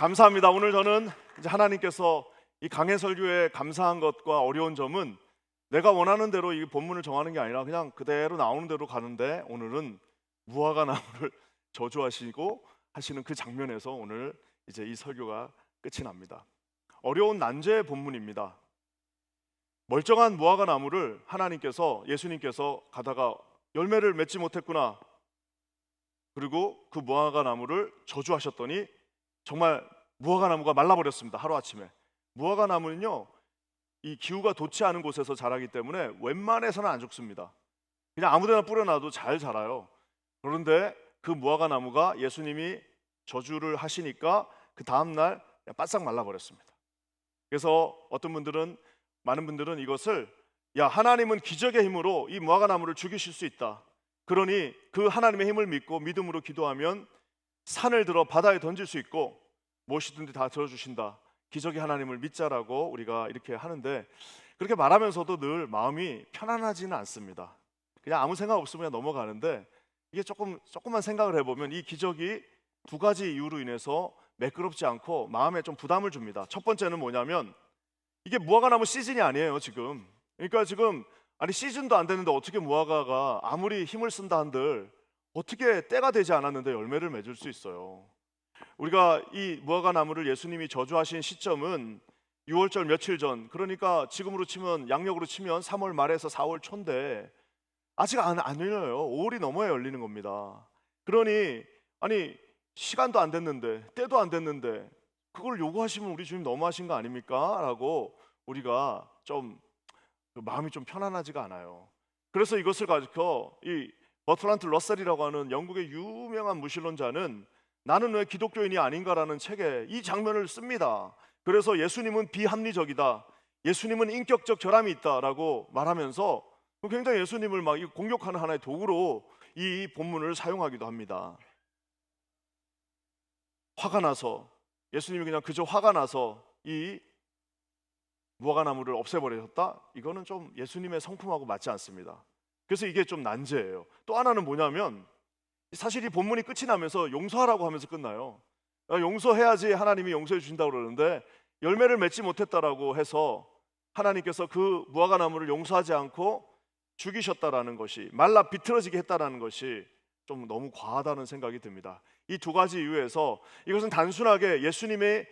감사합니다. 오늘 저는 이제 하나님께서 이 강해 설교에 감사한 것과 어려운 점은 내가 원하는 대로 이 본문을 정하는 게 아니라 그냥 그대로 나오는 대로 가는데, 오늘은 무화과 나무를 저주하시고 하시는 그 장면에서 오늘 이제 이 설교가 끝이 납니다. 어려운 난제의 본문입니다. 멀쩡한 무화과 나무를 하나님께서, 예수님께서 가다가 열매를 맺지 못했구나, 그리고 그 무화과 나무를 저주하셨더니 정말 무화과 나무가 말라버렸습니다. 하루아침에. 무화과 나무는요, 이 기후가 좋지 않은 곳에서 자라기 때문에 웬만해서는 안 죽습니다. 그냥 아무데나 뿌려놔도 잘 자라요. 그런데 그 무화과 나무가 예수님이 저주를 하시니까 그 다음날 바싹 말라버렸습니다. 그래서 많은 분들은 이것을, 야, 하나님은 기적의 힘으로 이 무화과 나무를 죽이실 수 있다, 그러니 그 하나님의 힘을 믿고 믿음으로 기도하면 산을 들어 바다에 던질 수 있고 무엇이든지 다 들어주신다, 기적의 하나님을 믿자라고 우리가 이렇게 하는데, 그렇게 말하면서도 늘 마음이 편안하지는 않습니다. 그냥 아무 생각 없으면 그냥 넘어가는데, 이게 조금만 생각을 해보면 이 기적이 두 가지 이유로 인해서 매끄럽지 않고 마음에 좀 부담을 줍니다. 첫 번째는 뭐냐면, 이게 무화과 나무 시즌이 아니에요 지금. 그러니까 지금 시즌도 안 됐는데 어떻게 무화과가 아무리 힘을 쓴다 한들 어떻게 때가 되지 않았는데 열매를 맺을 수 있어요. 우리가 이 무화과 나무를 예수님이 저주하신 시점은 6월절 며칠 전, 그러니까 지금으로 치면, 양력으로 치면 3월 말에서 4월 초인데 아직 안 열려요. 5월이 넘어야 열리는 겁니다. 그러니 시간도 안 됐는데, 때도 안 됐는데 그걸 요구하시면 우리 주님 너무하신 거 아닙니까? 라고 우리가 좀 마음이 좀 편안하지가 않아요. 그래서 이것을 가지고 이 버트란트 러셀이라고 하는 영국의 유명한 무신론자는 나는 왜 기독교인이 아닌가라는 책에 이 장면을 씁니다. 그래서 예수님은 비합리적이다, 예수님은 인격적 결함이 있다라고 말하면서 굉장히 예수님을 막 공격하는 하나의 도구로 이 본문을 사용하기도 합니다. 화가 나서, 예수님이 그냥 그저 화가 나서 이 무화과 나무를 없애버리셨다? 이거는 좀 예수님의 성품하고 맞지 않습니다. 그래서 이게 좀 난제예요. 또 하나는 뭐냐면, 사실 이 본문이 끝이 나면서 용서하라고 하면서 끝나요. 용서해야지 하나님이 용서해 주신다고 그러는데, 열매를 맺지 못했다라고 해서 하나님께서 그 무화과 나무를 용서하지 않고 죽이셨다라는 것이, 말라 비틀어지게 했다라는 것이 좀 너무 과하다는 생각이 듭니다. 이 두 가지 이유에서 이것은 단순하게 예수님의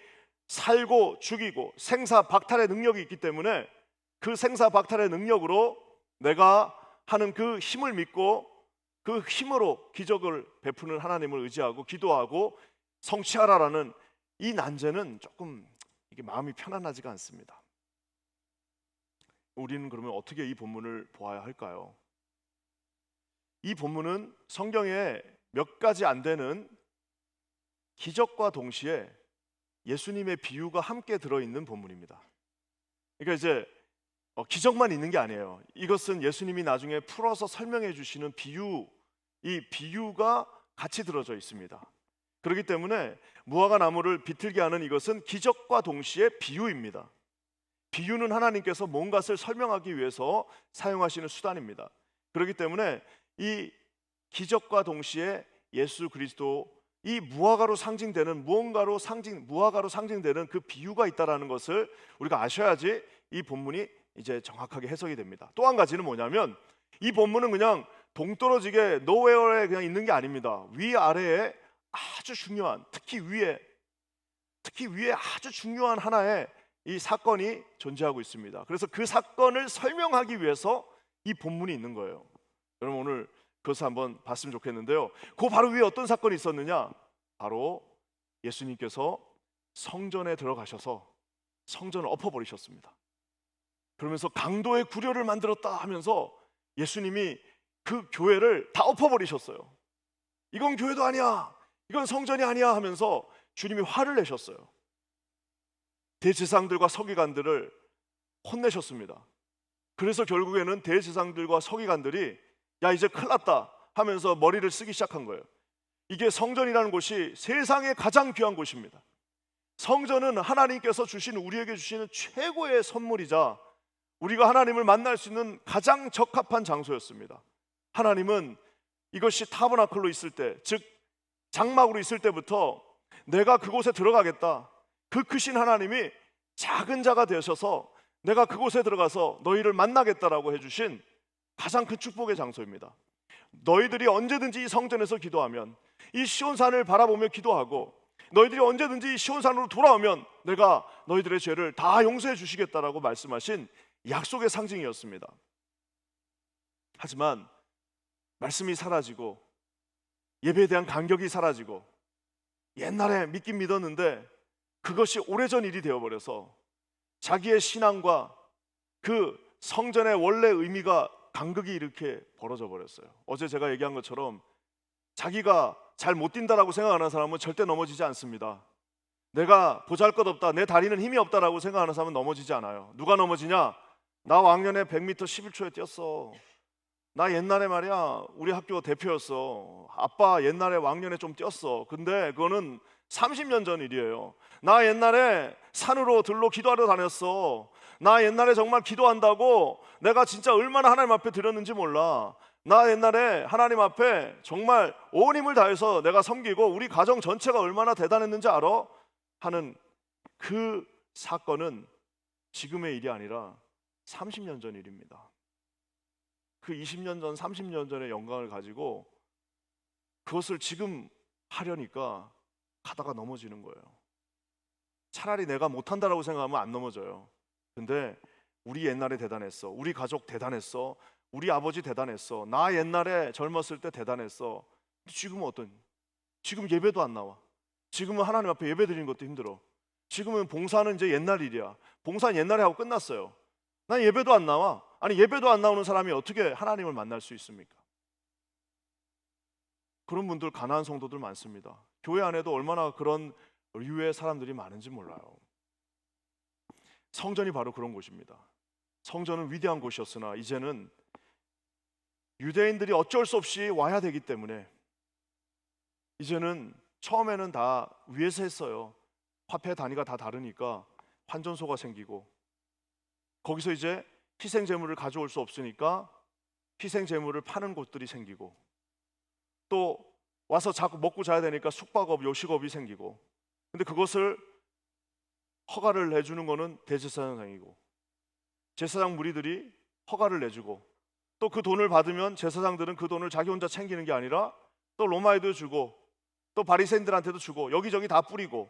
살고 죽이고 생사박탈의 능력이 있기 때문에 그 생사박탈의 능력으로 내가 하는 그 힘을 믿고 그 힘으로 기적을 베푸는 하나님을 의지하고 기도하고 성취하라라는 이 난제는 조금 이게 마음이 편안하지가 않습니다. 우리는 그러면 어떻게 이 본문을 보아야 할까요? 이 본문은 성경에 몇 가지 안 되는 기적과 동시에 예수님의 비유가 함께 들어있는 본문입니다. 그러니까 이제 기적만 있는 게 아니에요. 이것은 예수님이 나중에 풀어서 설명해 주시는 비유, 이 비유가 같이 들어져 있습니다. 그렇기 때문에 무화과 나무를 비틀게 하는 이것은 기적과 동시에 비유입니다. 비유는 하나님께서 뭔가를 설명하기 위해서 사용하시는 수단입니다. 그렇기 때문에 이 기적과 동시에 예수 그리스도, 이 무화과로 상징되는 무화과로 상징되는 그 비유가 있다라는 것을 우리가 아셔야지 이 본문이 이제 정확하게 해석이 됩니다. 또 한 가지는 뭐냐면, 이 본문은 그냥 동떨어지게 노웨어에 그냥 있는 게 아닙니다. 위아래에 아주 중요한, 특히 위에 아주 중요한 하나의 이 사건이 존재하고 있습니다. 그래서 그 사건을 설명하기 위해서 이 본문이 있는 거예요. 여러분 오늘 그것을 한번 봤으면 좋겠는데요. 그 바로 위에 어떤 사건이 있었느냐? 바로 예수님께서 성전에 들어가셔서 성전을 엎어버리셨습니다. 그러면서 강도의 구려를 만들었다 하면서 예수님이 그 교회를 다 엎어버리셨어요. 이건 교회도 아니야, 이건 성전이 아니야 하면서 주님이 화를 내셨어요. 대제사장들과 서기관들을 혼내셨습니다. 그래서 결국에는 대제사장들과 서기관들이 야, 이제 큰일 났다 하면서 머리를 쓰기 시작한 거예요. 이게 성전이라는 곳이 세상에 가장 귀한 곳입니다. 성전은 하나님께서 우리에게 주시는 최고의 선물이자 우리가 하나님을 만날 수 있는 가장 적합한 장소였습니다. 하나님은 이것이 타버나클로 있을 때, 즉 장막으로 있을 때부터 내가 그곳에 들어가겠다. 그 크신 하나님이 작은 자가 되셔서 내가 그곳에 들어가서 너희를 만나겠다라고 해주신 가장 큰 축복의 장소입니다. 너희들이 언제든지 이 성전에서 기도하면, 이 시온산을 바라보며 기도하고, 너희들이 언제든지 이 시온산으로 돌아오면 내가 너희들의 죄를 다 용서해 주시겠다라고 말씀하신 약속의 상징이었습니다. 하지만 말씀이 사라지고 예배에 대한 간격이 사라지고 옛날에 믿긴 믿었는데 그것이 오래전 일이 되어버려서 자기의 신앙과 그 성전의 원래 의미가 간극이 이렇게 벌어져 버렸어요. 어제 제가 얘기한 것처럼 자기가 잘 못 뛴다라고 생각하는 사람은 절대 넘어지지 않습니다. 내가 보잘것없다, 내 다리는 힘이 없다라고 생각하는 사람은 넘어지지 않아요. 누가 넘어지냐? 나 왕년에 100m 11초에 뛰었어. 나 옛날에 말이야 우리 학교 대표였어. 아빠 옛날에 왕년에 좀 뛰었어. 근데 그거는 30년 전 일이에요. 나 옛날에 산으로 들로 기도하러 다녔어. 나 옛날에 정말 기도한다고 내가 진짜 얼마나 하나님 앞에 드렸는지 몰라. 나 옛날에 하나님 앞에 정말 온 힘을 다해서 내가 섬기고 우리 가정 전체가 얼마나 대단했는지 알아? 하는 그 사건은 지금의 일이 아니라 30년 전 일입니다. 그 20년 전, 30년 전의 영광을 가지고 그것을 지금 하려니까 가다가 넘어지는 거예요. 차라리 내가 못한다라고 생각하면 안 넘어져요. 근데 우리 옛날에 대단했어. 우리 가족 대단했어. 우리 아버지 대단했어. 나 옛날에 젊었을 때 대단했어. 지금은 어떤? 지금 예배도 안 나와. 지금은 하나님 앞에 예배 드리는 것도 힘들어. 지금은 봉사는 이제 옛날 일이야. 봉사는 옛날에 하고 끝났어요. 난 예배도 안 나와. 아니 예배도 안 나오는 사람이 어떻게 하나님을 만날 수 있습니까? 그런 분들, 가난한 성도들 많습니다. 교회 안에도 얼마나 그런 유의 사람들이 많은지 몰라요. 성전이 바로 그런 곳입니다. 성전은 위대한 곳이었으나 이제는 유대인들이 어쩔 수 없이 와야 되기 때문에 이제는 처음에는 다 위에서 했어요. 화폐 단위가 다 다르니까 환전소가 생기고, 거기서 이제 희생 제물을 가져올 수 없으니까 희생 제물을 파는 곳들이 생기고, 또 와서 자꾸 먹고 자야 되니까 숙박업, 요식업이 생기고, 근데 그것을 허가를 내주는 거는 대제사장이고, 제사장 무리들이 허가를 내주고, 또 그 돈을 받으면 제사장들은 그 돈을 자기 혼자 챙기는 게 아니라 또 로마에도 주고 또 바리새인들한테도 주고 여기저기 다 뿌리고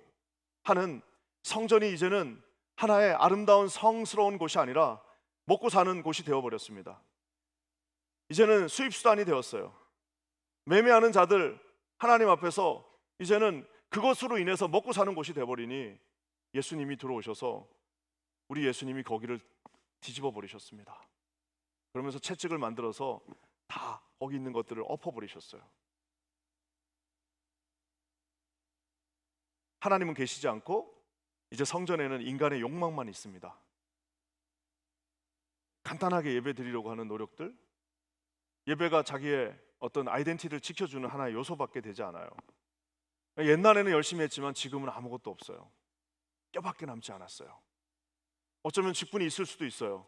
하는, 성전이 이제는 하나의 아름다운 성스러운 곳이 아니라 먹고 사는 곳이 되어버렸습니다. 이제는 수입수단이 되었어요. 매매하는 자들 하나님 앞에서 이제는 그것으로 인해서 먹고 사는 곳이 되어버리니 예수님이 들어오셔서 우리 예수님이 거기를 뒤집어 버리셨습니다. 그러면서 채찍을 만들어서 다 거기 있는 것들을 엎어버리셨어요. 하나님은 계시지 않고 이제 성전에는 인간의 욕망만 있습니다. 간단하게 예배 드리려고 하는 노력들, 예배가 자기의 어떤 아이덴티티를 지켜주는 하나의 요소밖에 되지 않아요. 옛날에는 열심히 했지만 지금은 아무것도 없어요. 뼈밖에 남지 않았어요. 어쩌면 직분이 있을 수도 있어요.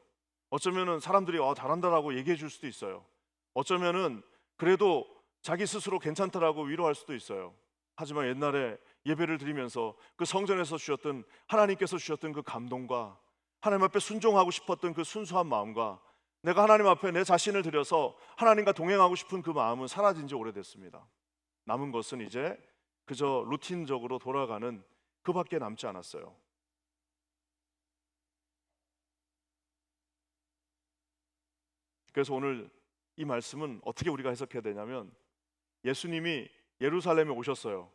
어쩌면은 사람들이 잘한다라고 얘기해 줄 수도 있어요. 어쩌면은 그래도 자기 스스로 괜찮다라고 위로할 수도 있어요. 하지만 옛날에 예배를 드리면서 그 성전에서 주셨던, 하나님께서 주셨던 그 감동과 하나님 앞에 순종하고 싶었던 그 순수한 마음과 내가 하나님 앞에 내 자신을 드려서 하나님과 동행하고 싶은 그 마음은 사라진 지 오래됐습니다. 남은 것은 이제 그저 루틴적으로 돌아가는 그밖에 남지 않았어요. 그래서 오늘 이 말씀은 어떻게 우리가 해석해야 되냐면, 예수님이 예루살렘에 오셨어요.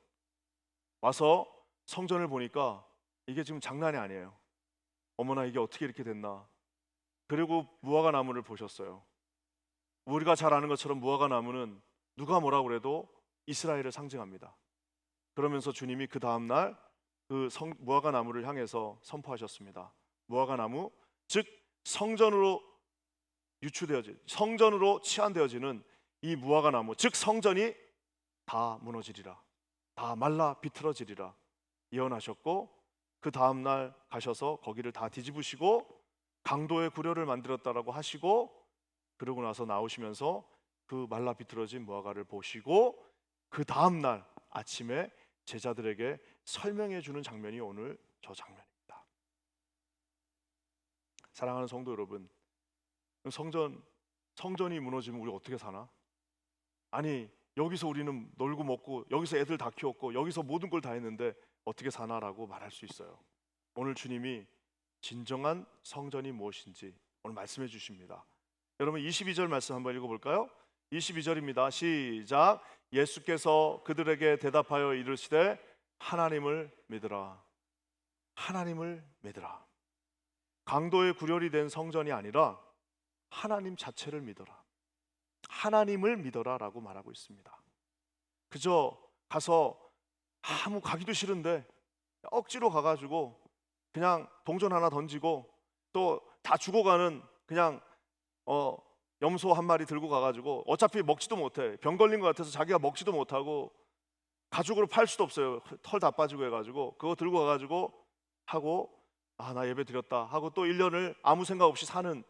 와서 성전을 보니까 이게 지금 장난이 아니에요. 어머나 이게 어떻게 이렇게 됐나. 그리고 무화과 나무를 보셨어요. 우리가 잘 아는 것처럼 무화과 나무는 누가 뭐라고 그래도 이스라엘을 상징합니다. 그러면서 주님이 그 다음날 그 무화과 나무를 향해서 선포하셨습니다. 무화과 나무, 즉 성전으로 성전으로 치환되어지는 이 무화과 나무, 즉 성전이 다 무너지리라, 다 말라 비틀어지리라 예언하셨고, 그 다음날 가셔서 거기를 다 뒤집으시고 강도의 구려를 만들었다라고 하시고, 그러고 나서 나오시면서 그 말라 비틀어진 무화과를 보시고 그 다음날 아침에 제자들에게 설명해 주는 장면이 오늘 저 장면입니다. 사랑하는 성도 여러분, 성전이 무너지면 우리 어떻게 사나? 아니, 여기서 우리는 놀고 먹고 여기서 애들 다 키웠고 여기서 모든 걸 다 했는데 어떻게 사나라고 말할 수 있어요. 오늘 주님이 진정한 성전이 무엇인지 오늘 말씀해 주십니다. 여러분 22절 말씀 한번 읽어볼까요? 22절입니다. 시작. 예수께서 그들에게 대답하여 이르시되 하나님을 믿으라. 하나님을 믿으라. 강도의 구렬이 된 성전이 아니라 하나님 자체를 믿어라. 하나님을 믿어라 라고 말하고 있습니다. 그저 가서 아무 가기도 싫은데 억지로 가가지고 그냥 동전 하나 던지고 또 다 죽어가는 그냥 염소 한 마리 들고 가가지고 어차피 먹지도 못해. 병 걸린 것 같아서 자기가 먹지도 못하고 가죽으로 팔 수도 없어요. 털 다 빠지고 해가지고 그거 들고 가가지고 하고 나 예배 드렸다 하고 또 1년을 아무 생각 없이 사는,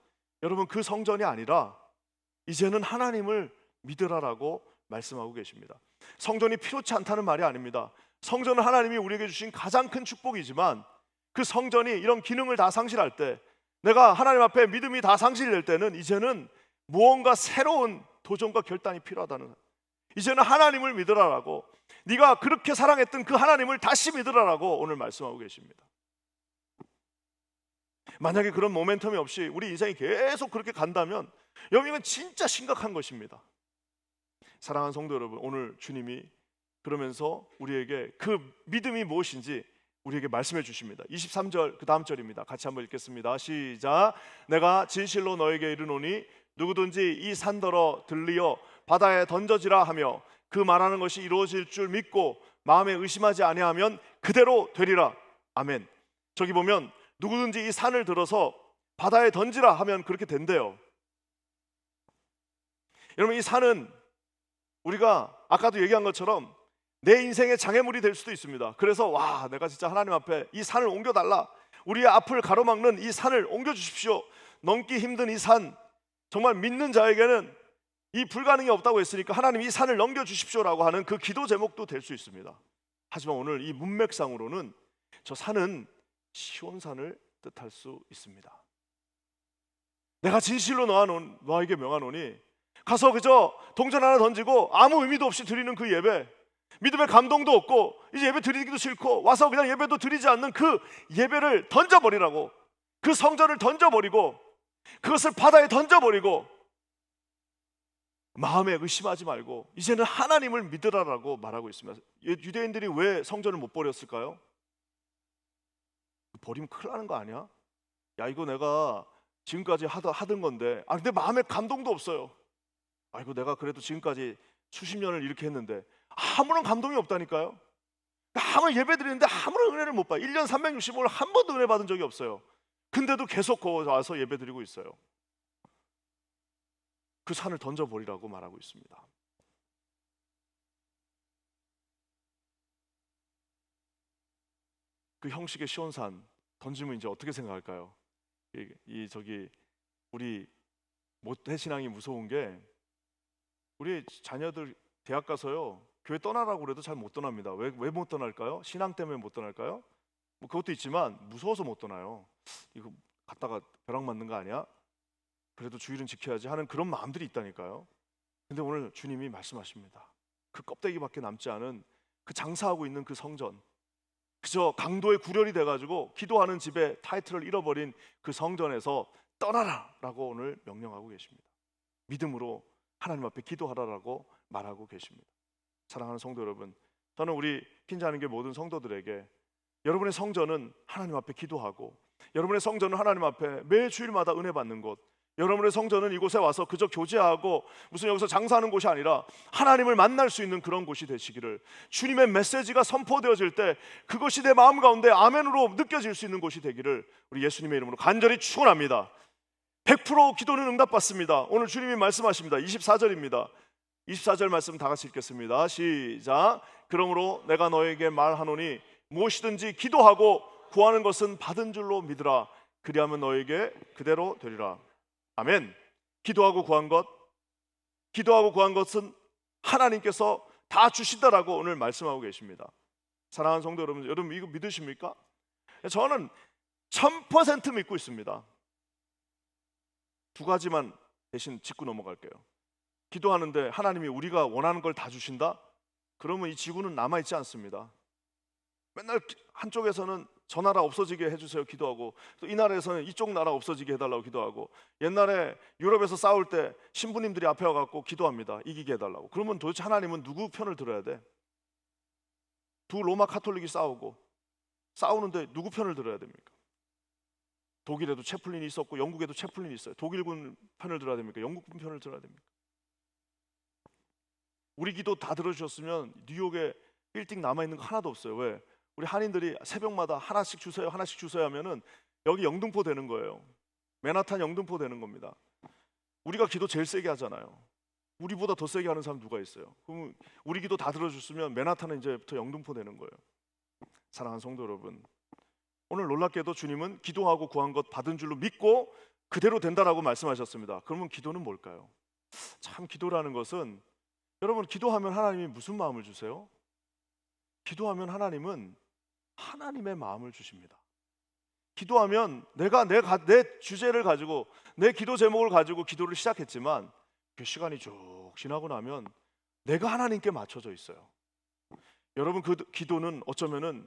여러분 그 성전이 아니라 이제는 하나님을 믿으라라고 말씀하고 계십니다. 성전이 필요치 않다는 말이 아닙니다. 성전은 하나님이 우리에게 주신 가장 큰 축복이지만 그 성전이 이런 기능을 다 상실할 때, 내가 하나님 앞에 믿음이 다 상실될 때는 이제는 무언가 새로운 도전과 결단이 필요하다는, 이제는 하나님을 믿으라라고, 네가 그렇게 사랑했던 그 하나님을 다시 믿으라라고 오늘 말씀하고 계십니다. 만약에 그런 모멘텀이 없이 우리 인생이 계속 그렇게 간다면 여러분 진짜 심각한 것입니다. 사랑하는 성도 여러분, 오늘 주님이 그러면서 우리에게 그 믿음이 무엇인지 우리에게 말씀해 주십니다. 23절 그 다음 절입니다. 같이 한번 읽겠습니다. 시작. 내가 진실로 너에게 이르노니 누구든지 이 산더러 들리어 바다에 던져지라 하며 그 말하는 것이 이루어질 줄 믿고 마음에 의심하지 아니하면 그대로 되리라. 아멘. 저기 보면 누구든지 이 산을 들어서 바다에 던지라 하면 그렇게 된대요. 여러분 이 산은 우리가 아까도 얘기한 것처럼 내 인생의 장애물이 될 수도 있습니다. 그래서 내가 진짜 하나님 앞에 이 산을 옮겨달라, 우리의 앞을 가로막는 이 산을 옮겨주십시오, 넘기 힘든 이 산, 정말 믿는 자에게는 이 불가능이 없다고 했으니까 하나님 이 산을 넘겨주십시오라고 하는 그 기도 제목도 될 수 있습니다. 하지만 오늘 이 문맥상으로는 저 산은 시온산을 뜻할 수 있습니다. 내가 진실로 너에게 명하노니, 가서 그저 동전 하나 던지고 아무 의미도 없이 드리는 그 예배, 믿음의 감동도 없고 이제 예배 드리기도 싫고 와서 그냥 예배도 드리지 않는 그 예배를 던져버리라고, 그 성전을 던져버리고 그것을 바다에 던져버리고 마음에 의심하지 말고 이제는 하나님을 믿으라라고 말하고 있습니다. 유대인들이 왜 성전을 못 버렸을까요? 버리면 큰일 나는 거 아니야? 야, 이거 내가 지금까지 하던 건데 근데 마음에 감동도 없어요. 이거 내가 그래도 지금까지 수십 년을 이렇게 했는데 아무런 감동이 없다니까요. 아무런 예배 드리는데 아무런 은혜를 못 봐요. 1년 365일 한 번도 은혜 받은 적이 없어요. 근데도 계속 와서 예배 드리고 있어요. 그 산을 던져버리라고 말하고 있습니다. 그 형식의 시온산 던지면 이제 어떻게 생각할까요? 우리 모태신앙이 무서운 게, 우리 자녀들 대학 가서요 교회 떠나라고 그래도 잘 못 떠납니다. 왜 못 떠날까요? 신앙 때문에 못 떠날까요? 뭐 그것도 있지만 무서워서 못 떠나요. 이거 갔다가 벼락 맞는 거 아니야? 그래도 주일은 지켜야지 하는 그런 마음들이 있다니까요. 근데 오늘 주님이 말씀하십니다. 그 껍데기밖에 남지 않은 그 장사하고 있는 그 성전, 그저 강도의 구렬이 돼가지고 기도하는 집에 타이틀을 잃어버린 그 성전에서 떠나라 라고 오늘 명령하고 계십니다. 믿음으로 하나님 앞에 기도하라라고 말하고 계십니다. 사랑하는 성도 여러분, 저는 우리 핀자하는 모든 성도들에게 여러분의 성전은 하나님 앞에 기도하고, 여러분의 성전은 하나님 앞에 매 주일마다 은혜 받는 곳, 여러분의 성전은 이곳에 와서 그저 교제하고 무슨 여기서 장사하는 곳이 아니라 하나님을 만날 수 있는 그런 곳이 되시기를, 주님의 메시지가 선포되어질 때 그것이 내 마음 가운데 아멘으로 느껴질 수 있는 곳이 되기를 우리 예수님의 이름으로 간절히 축원합니다. 100% 기도는 응답받습니다. 오늘 주님이 말씀하십니다. 24절입니다. 24절 말씀 다 같이 읽겠습니다. 시작. 그러므로 내가 너에게 말하노니 무엇이든지 기도하고 구하는 것은 받은 줄로 믿으라. 그리하면 너에게 그대로 되리라. 아멘. 기도하고 구한 것은 하나님께서 다 주신다라고 오늘 말씀하고 계십니다. 사랑하는 성도 여러분, 여러분 이거 믿으십니까? 저는 1000% 믿고 있습니다. 두 가지만 대신 짚고 넘어갈게요. 기도하는데 하나님이 우리가 원하는 걸 다 주신다? 그러면 이 지구는 남아있지 않습니다. 맨날 한쪽에서는 저 나라 없어지게 해주세요 기도하고, 또 이 나라에서는 이쪽 나라 없어지게 해달라고 기도하고, 옛날에 유럽에서 싸울 때 신부님들이 앞에 와갖고 기도합니다. 이기게 해달라고. 그러면 도대체 하나님은 누구 편을 들어야 돼? 두 로마 카톨릭이 싸우는데 누구 편을 들어야 됩니까? 독일에도 채플린이 있었고 영국에도 채플린이 있어요. 독일군 편을 들어야 됩니까? 영국군 편을 들어야 됩니까? 우리 기도 다 들어주셨으면 뉴욕에 빌딩 남아있는 거 하나도 없어요. 왜? 우리 한인들이 새벽마다 하나씩 주세요 하나씩 주세요 하면은 여기 영등포 되는 거예요. 맨하탄 영등포 되는 겁니다. 우리가 기도 제일 세게 하잖아요. 우리보다 더 세게 하는 사람 누가 있어요? 그럼 우리 기도 다 들어줬으면 맨하탄은 이제부터 영등포 되는 거예요. 사랑하는 성도 여러분, 오늘 놀랍게도 주님은 기도하고 구한 것 받은 줄로 믿고 그대로 된다라고 말씀하셨습니다. 그러면 기도는 뭘까요? 참 기도라는 것은, 여러분 기도하면 하나님이 무슨 마음을 주세요? 기도하면 하나님은 하나님의 마음을 주십니다. 기도하면 내가 내 주제를 가지고 내 기도 제목을 가지고 기도를 시작했지만 그 시간이 쭉 지나고 나면 내가 하나님께 맞춰져 있어요. 여러분 그 기도는 어쩌면은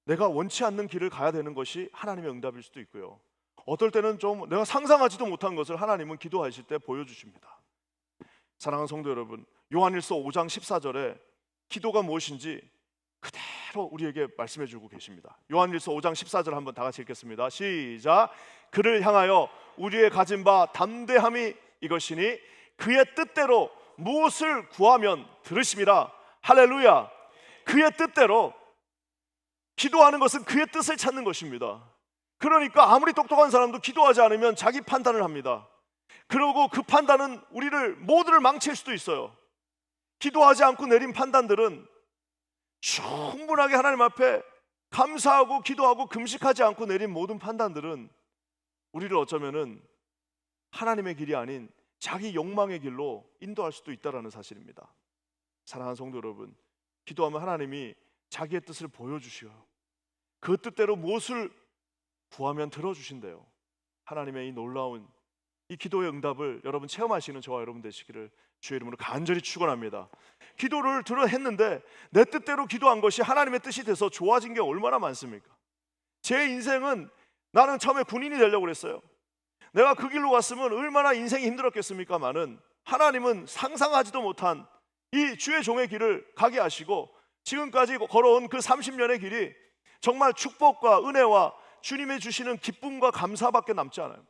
내가 원치 않는 길을 가야 되는 것이 하나님의 응답일 수도 있고요. 어떨 때는 좀 내가 상상하지도 못한 것을 하나님은 기도하실 때 보여주십니다. 사랑하는 성도 여러분, 요한일서 5장 14절에 기도가 무엇인지 그대로 우리에게 말씀해 주고 계십니다. 요한일서 5장 14절 한번 다 같이 읽겠습니다. 시작. 그를 향하여 우리의 가진 바 담대함이 이것이니 그의 뜻대로 무엇을 구하면 들으심이라. 할렐루야. 그의 뜻대로, 기도하는 것은 그의 뜻을 찾는 것입니다. 그러니까 아무리 똑똑한 사람도 기도하지 않으면 자기 판단을 합니다. 그리고 그 판단은 모두를 망칠 수도 있어요. 기도하지 않고 내린 판단들은 충분하게 하나님 앞에 감사하고 기도하고 금식하지 않고 내린 모든 판단들은 우리를 어쩌면은 하나님의 길이 아닌 자기 욕망의 길로 인도할 수도 있다는 사실입니다. 사랑하는 성도 여러분, 기도하면 하나님이 자기의 뜻을 보여주시어요. 그 뜻대로 무엇을 구하면 들어주신대요. 하나님의 이 놀라운 이 기도의 응답을 여러분 체험하시는 저와 여러분 되시기를 주의 이름으로 간절히 축원합니다. 기도를 했는데 내 뜻대로 기도한 것이 하나님의 뜻이 돼서 좋아진 게 얼마나 많습니까? 제 인생은, 나는 처음에 군인이 되려고 그랬어요. 내가 그 길로 갔으면 얼마나 인생이 힘들었겠습니까마는 하나님은 상상하지도 못한 이 주의 종의 길을 가게 하시고 지금까지 걸어온 그 30년의 길이 정말 축복과 은혜와 주님의 주시는 기쁨과 감사밖에 남지 않아요.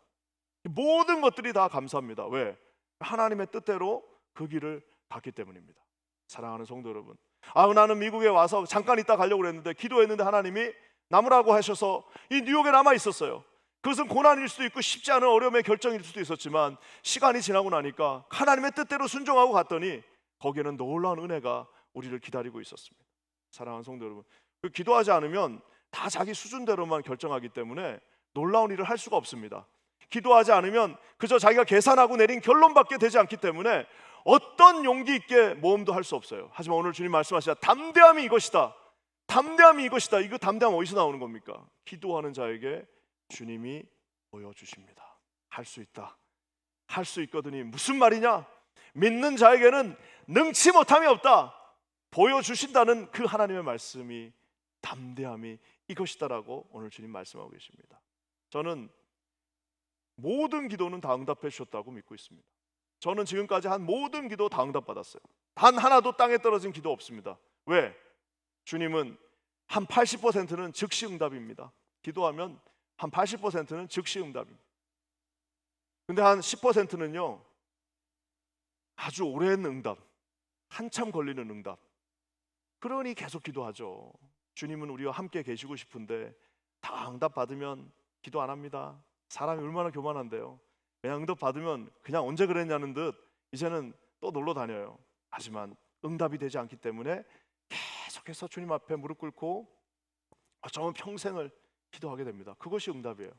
모든 것들이 다 감사합니다. 왜? 하나님의 뜻대로 그 길을 갔기 때문입니다. 사랑하는 성도 여러분, 나는 미국에 와서 잠깐 있다 가려고 그랬는데 기도했는데 하나님이 남으라고 하셔서 이 뉴욕에 남아 있었어요. 그것은 고난일 수도 있고 쉽지 않은 어려움의 결정일 수도 있었지만 시간이 지나고 나니까 하나님의 뜻대로 순종하고 갔더니 거기에는 놀라운 은혜가 우리를 기다리고 있었습니다. 사랑하는 성도 여러분, 기도하지 않으면 다 자기 수준대로만 결정하기 때문에 놀라운 일을 할 수가 없습니다. 기도하지 않으면 그저 자기가 계산하고 내린 결론밖에 되지 않기 때문에 어떤 용기 있게 모험도 할 수 없어요. 하지만 오늘 주님 말씀하시자 담대함이 이것이다. 담대함이 이것이다. 이거 담대함 어디서 나오는 겁니까? 기도하는 자에게 주님이 보여주십니다. 할 수 있다. 할 수 있거든이 무슨 말이냐? 믿는 자에게는 능치 못함이 없다. 보여주신다는 그 하나님의 말씀이 담대함이 이것이다라고 오늘 주님 말씀하고 계십니다. 저는 모든 기도는 다 응답해 주셨다고 믿고 있습니다. 저는 지금까지 한 모든 기도 다 응답받았어요. 단 하나도 땅에 떨어진 기도 없습니다. 왜? 주님은 한 80%는 즉시 응답입니다. 기도하면 한 80%는 즉시 응답입니다. 근데 한 10%는요 아주 오랜 응답, 한참 걸리는 응답. 그러니 계속 기도하죠. 주님은 우리와 함께 계시고 싶은데 다 응답 받으면 기도 안 합니다. 사람이 얼마나 교만한데요. 그냥 응답 받으면 그냥 언제 그랬냐는 듯 이제는 또 놀러 다녀요. 하지만 응답이 되지 않기 때문에 계속해서 주님 앞에 무릎 꿇고 어쩌면 평생을 기도하게 됩니다. 그것이 응답이에요.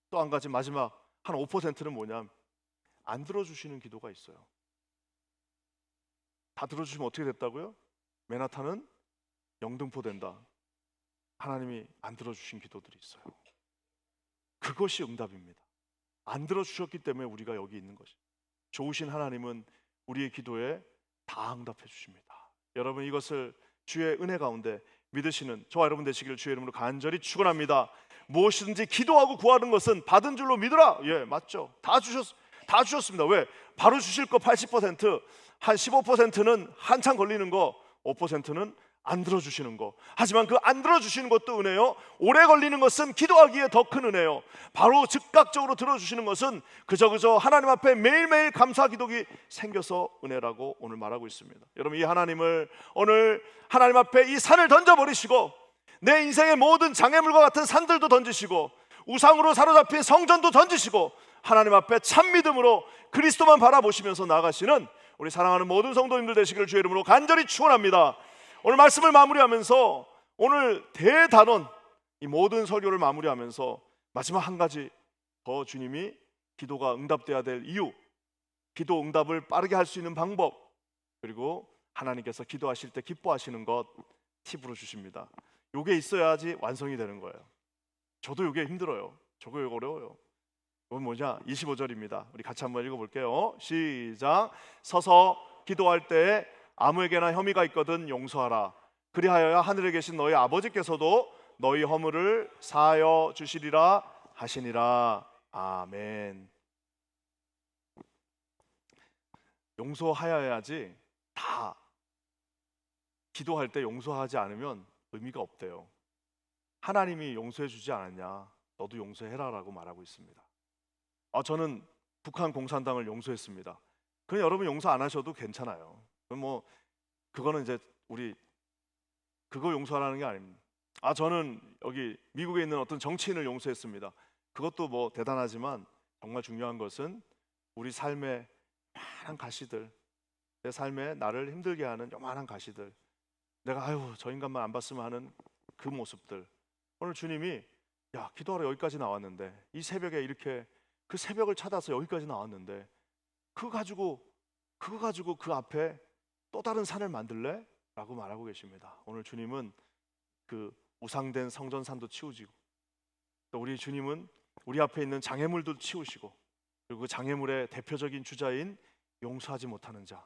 또 한 가지 마지막 한 5%는 뭐냐, 안 들어주시는 기도가 있어요. 다 들어주시면 어떻게 됐다고요? 맨하탄은 영등포 된다. 하나님이 안 들어주신 기도들이 있어요. 그것이 응답입니다. 안 들어주셨기 때문에 우리가 여기 있는 것이. 좋으신 하나님은 우리의 기도에 다 응답해 주십니다. 여러분, 이것을 주의 은혜 가운데 믿으시는 저와 여러분 되시기를 주의 이름으로 간절히 축원합니다. 무엇이든지 기도하고 구하는 것은 받은 줄로 믿으라. 예, 맞죠. 다 주셨습니다. 왜? 바로 주실 거 80%, 한 15%는 한참 걸리는 거, 5%는 안 들어주시는 거. 하지만 그 안 들어주시는 것도 은혜요, 오래 걸리는 것은 기도하기에 더 큰 은혜요, 바로 즉각적으로 들어주시는 것은 그저 하나님 앞에 매일매일 감사 기도가 생겨서 은혜라고 오늘 말하고 있습니다. 여러분, 이 하나님을 오늘 하나님 앞에 이 산을 던져버리시고 내 인생의 모든 장애물과 같은 산들도 던지시고 우상으로 사로잡힌 성전도 던지시고 하나님 앞에 참 믿음으로 그리스도만 바라보시면서 나아가시는 우리 사랑하는 모든 성도님들 되시기를 주의 이름으로 간절히 축원합니다. 오늘 말씀을 마무리하면서, 오늘 대단원 이 모든 설교를 마무리하면서 마지막 한 가지 더 주님이 기도가 응답돼야 될 이유, 기도 응답을 빠르게 할 수 있는 방법, 그리고 하나님께서 기도하실 때 기뻐하시는 것 팁으로 주십니다. 요게 있어야지 완성이 되는 거예요. 저도 요게 힘들어요. 저거 요거 어려워요. 이건 뭐냐? 25절입니다. 우리 같이 한번 읽어볼게요. 시작. 서서 기도할 때 아무에게나 혐의가 있거든 용서하라. 그리하여야 하늘에 계신 너희 아버지께서도 너희 허물을 사하여 주시리라 하시니라. 아멘. 용서하여야지. 다 기도할 때 용서하지 않으면 의미가 없대요. 하나님이 용서해 주지 않았냐? 너도 용서해라 라고 말하고 있습니다. 저는 북한 공산당을 용서했습니다. 그럼 여러분 용서 안 하셔도 괜찮아요. 뭐 그거는 이제 우리 그거 용서하라는 게 아닙니다. 저는 여기 미국에 있는 어떤 정치인을 용서했습니다. 그것도 뭐 대단하지만 정말 중요한 것은 우리 삶의 많은 가시들, 내 삶에 나를 힘들게 하는 요만한 가시들, 내가 저 인간만 안 봤으면 하는 그 모습들. 오늘 주님이 야, 기도하러 여기까지 나왔는데, 이 새벽에 이렇게 그 새벽을 찾아서 여기까지 나왔는데 그거 가지고 그 앞에 또 다른 산을 만들래? 라고 말하고 계십니다. 오늘 주님은 그 우상된 성전산도 치우시고, 또 우리 주님은 우리 앞에 있는 장애물도 치우시고, 그리고 그 장애물의 대표적인 주자인 용서하지 못하는 자,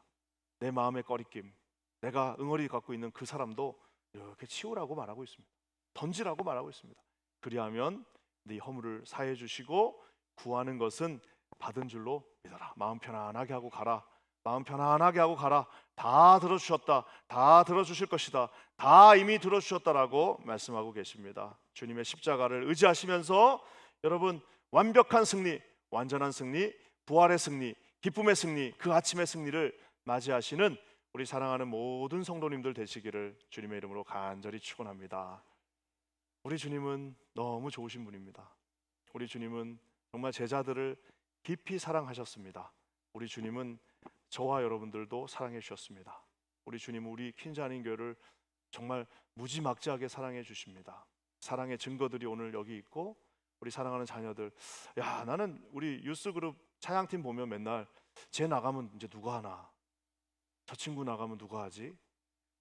내 마음의 꺼리낌, 내가 응어리 갖고 있는 그 사람도 이렇게 치우라고 말하고 있습니다. 던지라고 말하고 있습니다. 그리하면 네 허물을 사해 주시고 구하는 것은 받은 줄로 믿어라. 마음 편안하게 하고 가라. 마음 편안하게 하고 가라. 다 들어주셨다. 다 들어주실 것이다. 다 이미 들어주셨다라고 말씀하고 계십니다. 주님의 십자가를 의지하시면서 여러분, 완벽한 승리, 완전한 승리, 부활의 승리, 기쁨의 승리, 그 아침의 승리를 맞이하시는 우리 사랑하는 모든 성도님들 되시기를 주님의 이름으로 간절히 축원합니다. 우리 주님은 너무 좋으신 분입니다. 우리 주님은 정말 제자들을 깊이 사랑하셨습니다. 우리 주님은 저와 여러분들도 사랑해 주셨습니다. 우리 주님은 우리 퀸자닌 교회를 정말 무지막지하게 사랑해 주십니다. 사랑의 증거들이 오늘 여기 있고, 우리 사랑하는 자녀들, 야, 나는 우리 유스그룹 찬양팀 보면 맨날 쟤 나가면 이제 누가 하나, 저 친구 나가면 누가 하지?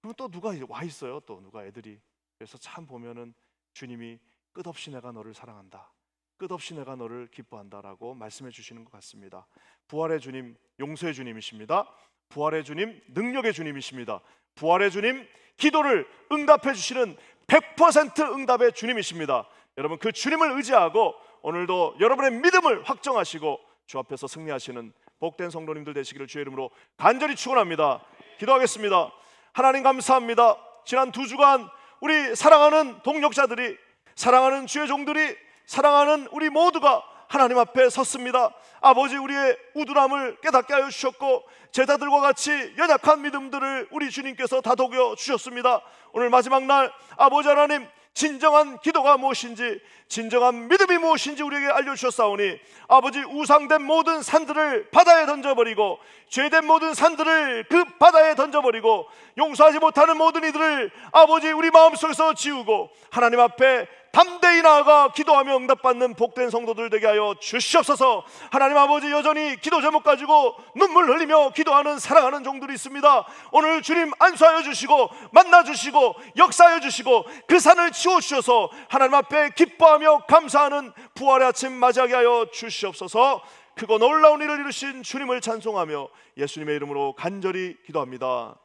그럼 또 누가 와 있어요. 또 누가 애들이. 그래서 참 보면은 주님이 끝없이 내가 너를 사랑한다, 끝없이 내가 너를 기뻐한다라고 말씀해 주시는 것 같습니다. 부활의 주님, 용서의 주님이십니다. 부활의 주님, 능력의 주님이십니다. 부활의 주님, 기도를 응답해 주시는 100% 응답의 주님이십니다. 여러분, 그 주님을 의지하고 오늘도 여러분의 믿음을 확정하시고 주 앞에서 승리하시는 복된 성도님들 되시기를 주의 이름으로 간절히 축원합니다. 기도하겠습니다. 하나님 감사합니다. 지난 2주간 우리 사랑하는 동역자들이, 사랑하는 주의 종들이, 사랑하는 우리 모두가 하나님 앞에 섰습니다. 아버지, 우리의 우둔함을 깨닫게 하여 주셨고 제자들과 같이 연약한 믿음들을 우리 주님께서 다독여 주셨습니다. 오늘 마지막 날 아버지 하나님, 진정한 기도가 무엇인지, 진정한 믿음이 무엇인지 우리에게 알려주셨사오니 아버지, 우상된 모든 산들을 바다에 던져버리고, 죄된 모든 산들을 그 바다에 던져버리고, 용서하지 못하는 모든 이들을 아버지 우리 마음속에서 지우고 하나님 앞에 담대히 나아가 기도하며 응답받는 복된 성도들 되게 하여 주시옵소서. 하나님 아버지, 여전히 기도 제목 가지고 눈물 흘리며 기도하는 사랑하는 종들이 있습니다. 오늘 주님 안수하여 주시고 만나 주시고 역사하여 주시고 그 산을 치워주셔서 하나님 앞에 기뻐하며 감사하는 부활의 아침 맞이하게 하여 주시옵소서. 크고 놀라운 일을 이루신 주님을 찬송하며 예수님의 이름으로 간절히 기도합니다.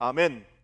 아멘.